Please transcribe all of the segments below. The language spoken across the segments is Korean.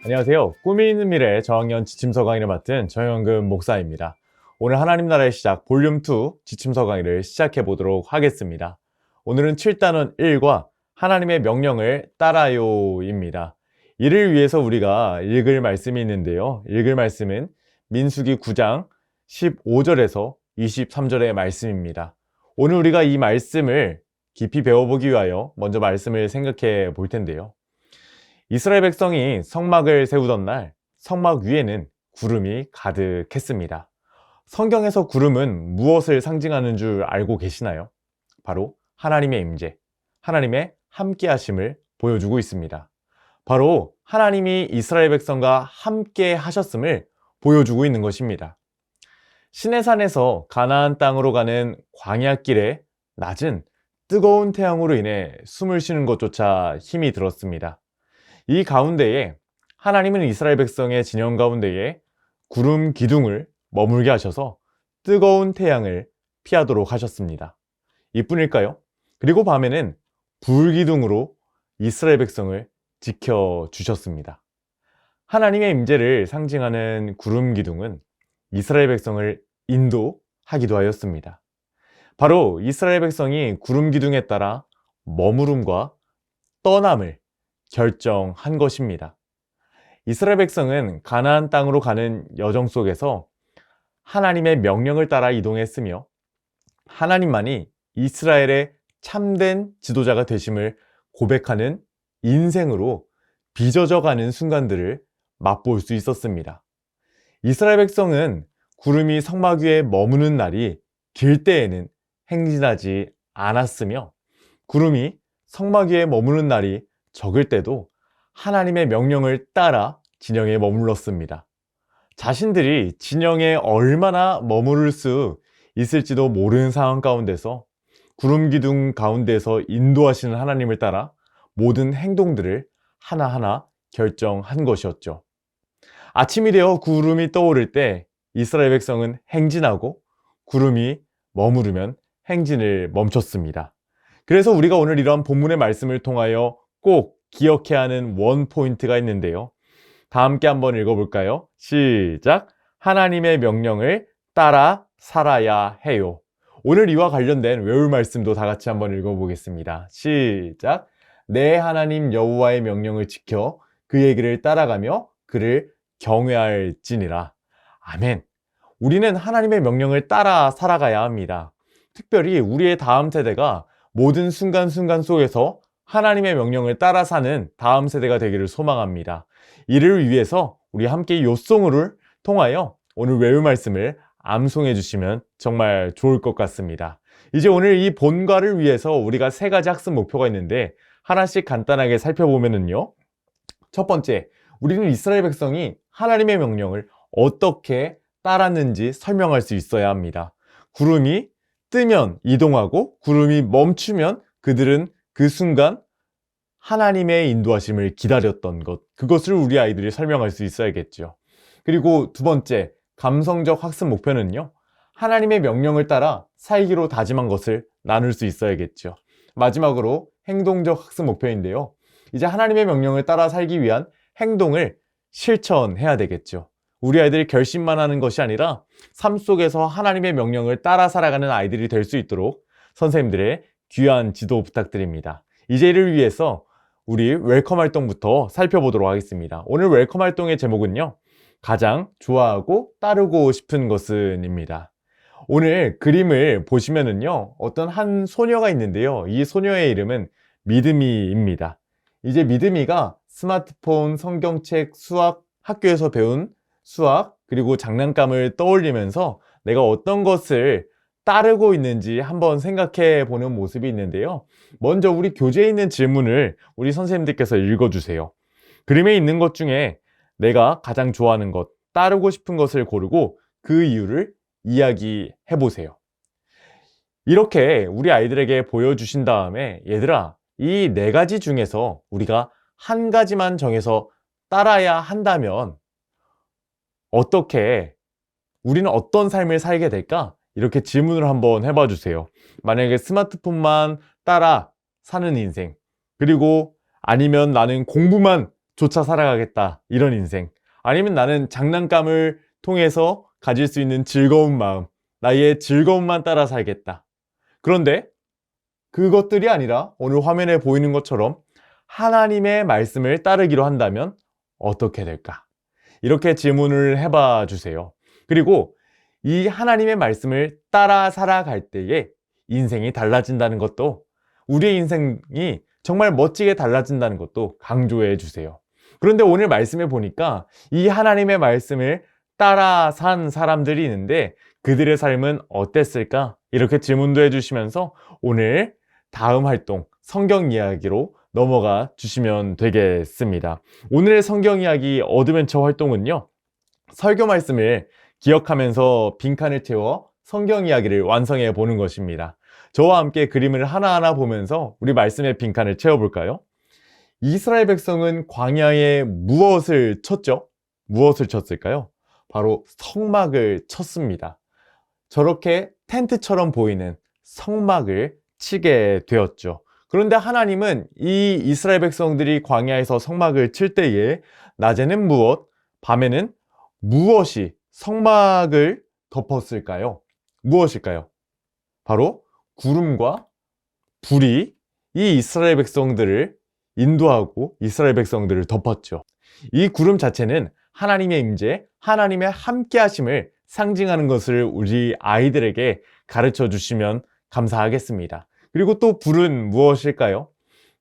안녕하세요. 꿈이 있는 미래 저학년 지침서 강의를 맡은 정영근 목사입니다. 오늘 하나님 나라의 시작 볼륨2 지침서 강의를 시작해 보도록 하겠습니다. 오늘은 7단원 1과 하나님의 명령을 따라요입니다. 이를 위해서 우리가 읽을 말씀이 있는데요. 읽을 말씀은 민수기 9장 15절에서 23절의 말씀입니다. 오늘 우리가 이 말씀을 깊이 배워보기 위하여 먼저 말씀을 생각해 볼 텐데요. 이스라엘 백성이 성막을 세우던 날 성막 위에는 구름이 가득했습니다. 성경에서 구름은 무엇을 상징하는 줄 알고 계시나요? 바로 하나님의 임재, 하나님의 함께 하심을 보여주고 있습니다. 바로 하나님이 이스라엘 백성과 함께 하셨음을 보여주고 있는 것입니다. 시내산에서 가나안 땅으로 가는 광야길에 낮은 뜨거운 태양으로 인해 숨을 쉬는 것조차 힘이 들었습니다. 이 가운데에 하나님은 이스라엘 백성의 진영 가운데에 구름 기둥을 머물게 하셔서 뜨거운 태양을 피하도록 하셨습니다. 이뿐일까요? 그리고 밤에는 불 기둥으로 이스라엘 백성을 지켜주셨습니다. 하나님의 임재를 상징하는 구름 기둥은 이스라엘 백성을 인도하기도 하였습니다. 바로 이스라엘 백성이 구름 기둥에 따라 머무름과 떠남을 결정한 것입니다. 이스라엘 백성은 가나안 땅으로 가는 여정 속에서 하나님의 명령을 따라 이동했으며 하나님만이 이스라엘의 참된 지도자가 되심을 고백하는 인생으로 빚어져가는 순간들을 맛볼 수 있었습니다. 이스라엘 백성은 구름이 성막 위에 머무는 날이 길 때에는 행진하지 않았으며 구름이 성막 위에 머무는 날이 적을 때도 하나님의 명령을 따라 진영에 머물렀습니다. 자신들이 진영에 얼마나 머무를 수 있을지도 모르는 상황 가운데서 구름 기둥 가운데서 인도하시는 하나님을 따라 모든 행동들을 하나하나 결정한 것이었죠. 아침이 되어 구름이 떠오를 때 이스라엘 백성은 행진하고 구름이 머무르면 행진을 멈췄습니다. 그래서 우리가 오늘 이러한 본문의 말씀을 통하여 꼭 기억해야 하는 원 포인트가 있는데요. 다 함께 한번 읽어볼까요? 시작! 하나님의 명령을 따라 살아야 해요. 오늘 이와 관련된 외울 말씀도 다 같이 한번 읽어보겠습니다. 시작! 내 하나님 여호와의 명령을 지켜 그의 길을 따라가며 그를 경외할지니라. 아멘. 우리는 하나님의 명령을 따라 살아가야 합니다. 특별히 우리의 다음 세대가 모든 순간순간 속에서 하나님의 명령을 따라 사는 다음 세대가 되기를 소망합니다. 이를 위해서 우리 함께 요송을 통하여 오늘 외울 말씀을 암송해 주시면 정말 좋을 것 같습니다. 이제 오늘 이 본과를 위해서 우리가 세 가지 학습 목표가 있는데 하나씩 간단하게 살펴보면요. 첫 번째, 우리는 이스라엘 백성이 하나님의 명령을 어떻게 따랐는지 설명할 수 있어야 합니다. 구름이 뜨면 이동하고 구름이 멈추면 그들은 그 순간 하나님의 인도하심을 기다렸던 것, 그것을 우리 아이들이 설명할 수 있어야겠죠. 그리고 두 번째, 감성적 학습 목표는요, 하나님의 명령을 따라 살기로 다짐한 것을 나눌 수 있어야겠죠. 마지막으로 행동적 학습 목표인데요, 이제 하나님의 명령을 따라 살기 위한 행동을 실천해야 되겠죠. 우리 아이들이 결심만 하는 것이 아니라 삶 속에서 하나님의 명령을 따라 살아가는 아이들이 될 수 있도록 선생님들의 귀한 지도 부탁드립니다. 이제 이를 위해서 우리 웰컴 활동부터 살펴보도록 하겠습니다. 오늘 웰컴 활동의 제목은요, 가장 좋아하고 따르고 싶은 것은 입니다. 오늘 그림을 보시면은요, 어떤 한 소녀가 있는데요, 이 소녀의 이름은 믿음이입니다. 이제 믿음이가 스마트폰, 성경책, 수학, 학교에서 배운 수학, 그리고 장난감을 떠올리면서 내가 어떤 것을 따르고 있는지 한번 생각해 보는 모습이 있는데요. 먼저 우리 교재에 있는 질문을 우리 선생님들께서 읽어주세요. 그림에 있는 것 중에 내가 가장 좋아하는 것, 따르고 싶은 것을 고르고 그 이유를 이야기해 보세요. 이렇게 우리 아이들에게 보여주신 다음에 얘들아, 이 네 가지 중에서 우리가 한 가지만 정해서 따라야 한다면 어떻게, 우리는 어떤 삶을 살게 될까? 이렇게 질문을 한번 해봐 주세요. 만약에 스마트폰만 따라 사는 인생, 그리고 아니면 나는 공부만 조차 살아가겠다, 이런 인생. 아니면 나는 장난감을 통해서 가질 수 있는 즐거운 마음, 나의 즐거움만 따라 살겠다. 그런데 그것들이 아니라 오늘 화면에 보이는 것처럼 하나님의 말씀을 따르기로 한다면 어떻게 될까? 이렇게 질문을 해봐 주세요. 그리고 이 하나님의 말씀을 따라 살아갈 때에 인생이 달라진다는 것도, 우리의 인생이 정말 멋지게 달라진다는 것도 강조해 주세요. 그런데 오늘 말씀에 보니까 이 하나님의 말씀을 따라 산 사람들이 있는데 그들의 삶은 어땠을까? 이렇게 질문도 해주시면서 오늘 다음 활동 성경 이야기로 넘어가 주시면 되겠습니다. 오늘의 성경 이야기 어드벤처 활동은요, 설교 말씀을 기억하면서 빈칸을 채워 성경 이야기를 완성해 보는 것입니다. 저와 함께 그림을 하나하나 보면서 우리 말씀의 빈칸을 채워볼까요? 이스라엘 백성은 광야에 무엇을 쳤죠? 무엇을 쳤을까요? 바로 성막을 쳤습니다. 저렇게 텐트처럼 보이는 성막을 치게 되었죠. 그런데 하나님은 이 이스라엘 백성들이 광야에서 성막을 칠 때에 낮에는 무엇, 밤에는 무엇이 성막을 덮었을까요? 무엇일까요? 바로 구름과 불이 이 이스라엘 백성들을 인도하고 이스라엘 백성들을 덮었죠. 이 구름 자체는 하나님의 임재, 하나님의 함께 하심을 상징하는 것을 우리 아이들에게 가르쳐 주시면 감사하겠습니다. 그리고 또 불은 무엇일까요?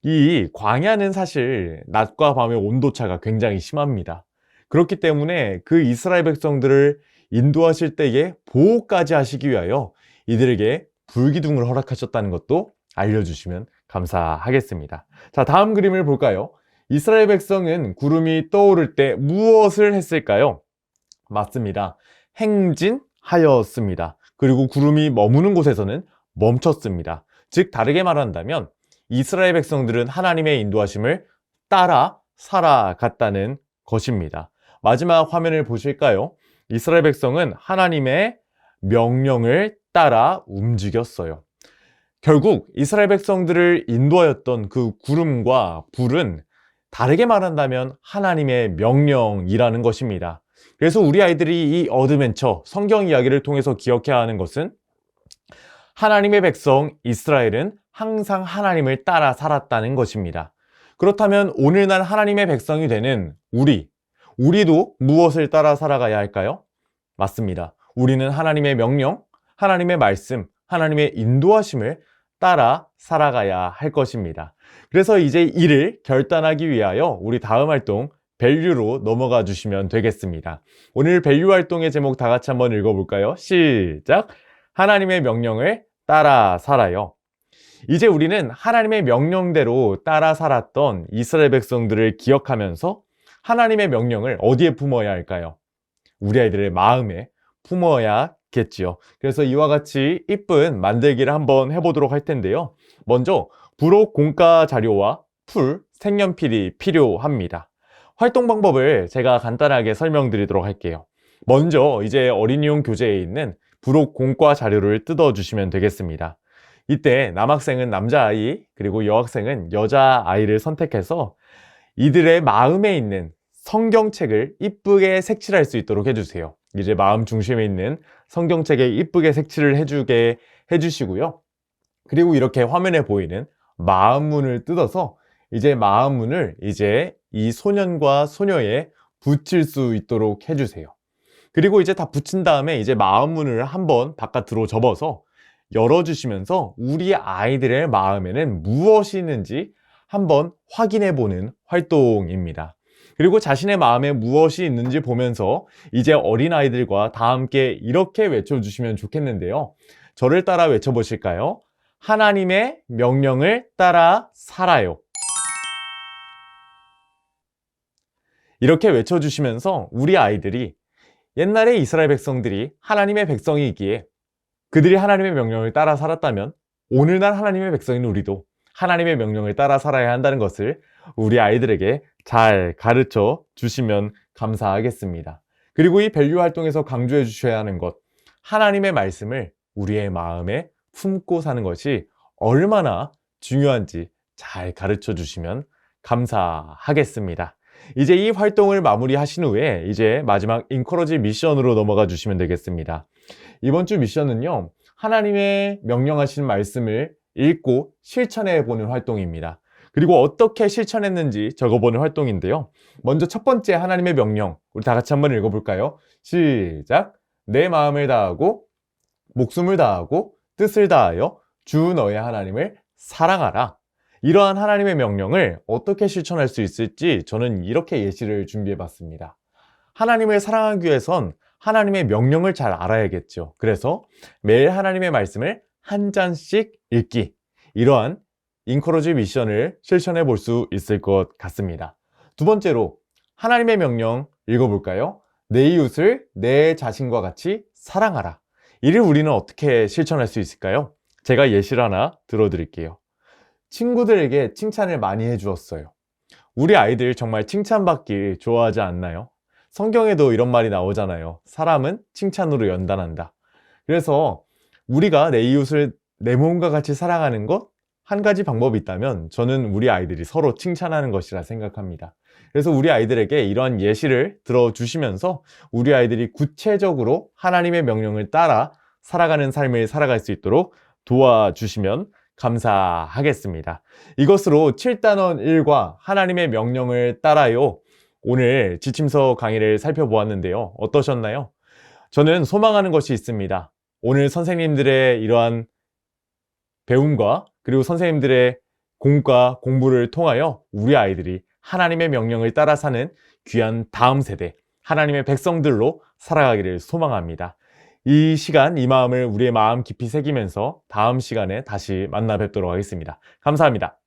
이 광야는 사실 낮과 밤의 온도차가 굉장히 심합니다. 그렇기 때문에 그 이스라엘 백성들을 인도하실 때에 보호까지 하시기 위하여 이들에게 불기둥을 허락하셨다는 것도 알려주시면 감사하겠습니다. 자, 다음 그림을 볼까요? 이스라엘 백성은 구름이 떠오를 때 무엇을 했을까요? 맞습니다. 행진하였습니다. 그리고 구름이 머무는 곳에서는 멈췄습니다. 즉 다르게 말한다면 이스라엘 백성들은 하나님의 인도하심을 따라 살아갔다는 것입니다. 마지막 화면을 보실까요? 이스라엘 백성은 하나님의 명령을 따라 움직였어요. 결국 이스라엘 백성들을 인도하였던 그 구름과 불은 다르게 말한다면 하나님의 명령이라는 것입니다. 그래서 우리 아이들이 이 어드벤처 성경 이야기를 통해서 기억해야 하는 것은 하나님의 백성 이스라엘은 항상 하나님을 따라 살았다는 것입니다. 그렇다면 오늘날 하나님의 백성이 되는 우리도 무엇을 따라 살아가야 할까요? 맞습니다. 우리는 하나님의 명령, 하나님의 말씀, 하나님의 인도하심을 따라 살아가야 할 것입니다. 그래서 이제 이를 결단하기 위하여 우리 다음 활동 밸류로 넘어가 주시면 되겠습니다. 오늘 밸류 활동의 제목 다 같이 한번 읽어볼까요? 시작! 하나님의 명령을 따라 살아요. 이제 우리는 하나님의 명령대로 따라 살았던 이스라엘 백성들을 기억하면서 하나님의 명령을 어디에 품어야 할까요? 우리 아이들의 마음에 품어야겠지요. 그래서 이와 같이 이쁜 만들기를 한번 해보도록 할 텐데요. 먼저 부록 공과 자료와 풀, 색연필이 필요합니다. 활동 방법을 제가 간단하게 설명드리도록 할게요. 먼저 이제 어린이용 교재에 있는 부록 공과 자료를 뜯어주시면 되겠습니다. 이때 남학생은 남자아이, 그리고 여학생은 여자아이를 선택해서 이들의 마음에 있는 성경책을 이쁘게 색칠할 수 있도록 해주세요. 이제 마음 중심에 있는 성경책에 이쁘게 색칠을 해주게 해주시고요. 그리고 이렇게 화면에 보이는 마음문을 뜯어서 이제 마음문을 이제 이 소년과 소녀에 붙일 수 있도록 해주세요. 그리고 이제 다 붙인 다음에 이제 마음문을 한번 바깥으로 접어서 열어주시면서 우리 아이들의 마음에는 무엇이 있는지 한번 확인해 보는 활동입니다. 그리고 자신의 마음에 무엇이 있는지 보면서 이제 어린아이들과 다 함께 이렇게 외쳐주시면 좋겠는데요. 저를 따라 외쳐보실까요? 하나님의 명령을 따라 살아요. 이렇게 외쳐주시면서 우리 아이들이 옛날에 이스라엘 백성들이 하나님의 백성이기에 그들이 하나님의 명령을 따라 살았다면 오늘날 하나님의 백성인 우리도 하나님의 명령을 따라 살아야 한다는 것을 우리 아이들에게 잘 가르쳐 주시면 감사하겠습니다. 그리고 이 밸류 활동에서 강조해 주셔야 하는 것, 하나님의 말씀을 우리의 마음에 품고 사는 것이 얼마나 중요한지 잘 가르쳐 주시면 감사하겠습니다. 이제 이 활동을 마무리하신 후에 이제 마지막 인커러지 미션으로 넘어가 주시면 되겠습니다. 이번 주 미션은요, 하나님의 명령하신 말씀을 읽고 실천해 보는 활동입니다. 그리고 어떻게 실천했는지 적어보는 활동인데요. 먼저 첫 번째 하나님의 명령, 우리 다 같이 한번 읽어볼까요? 시작! 내 마음을 다하고 목숨을 다하고 뜻을 다하여 주 너의 하나님을 사랑하라. 이러한 하나님의 명령을 어떻게 실천할 수 있을지 저는 이렇게 예시를 준비해 봤습니다. 하나님을 사랑하기 위해선 하나님의 명령을 잘 알아야겠죠. 그래서 매일 하나님의 말씀을 한 잔씩 읽기. 이러한 인커러지 미션을 실천해 볼 수 있을 것 같습니다. 두 번째로 하나님의 명령 읽어볼까요? 내 이웃을 내 자신과 같이 사랑하라. 이를 우리는 어떻게 실천할 수 있을까요? 제가 예시를 하나 들어드릴게요. 친구들에게 칭찬을 많이 해주었어요. 우리 아이들 정말 칭찬받기 좋아하지 않나요? 성경에도 이런 말이 나오잖아요. 사람은 칭찬으로 연단한다. 그래서 우리가 내 이웃을 내 몸과 같이 사랑하는 것, 한 가지 방법이 있다면 저는 우리 아이들이 서로 칭찬하는 것이라 생각합니다. 그래서 우리 아이들에게 이러한 예시를 들어주시면서 우리 아이들이 구체적으로 하나님의 명령을 따라 살아가는 삶을 살아갈 수 있도록 도와주시면 감사하겠습니다. 이것으로 7단원 1과 하나님의 명령을 따라요. 오늘 지침서 강의를 살펴보았는데요. 어떠셨나요? 저는 소망하는 것이 있습니다. 오늘 선생님들의 이러한 배움과 그리고 선생님들의 공과 공부를 통하여 우리 아이들이 하나님의 명령을 따라 사는 귀한 다음 세대, 하나님의 백성들로 살아가기를 소망합니다. 이 시간, 이 마음을 우리의 마음 깊이 새기면서 다음 시간에 다시 만나 뵙도록 하겠습니다. 감사합니다.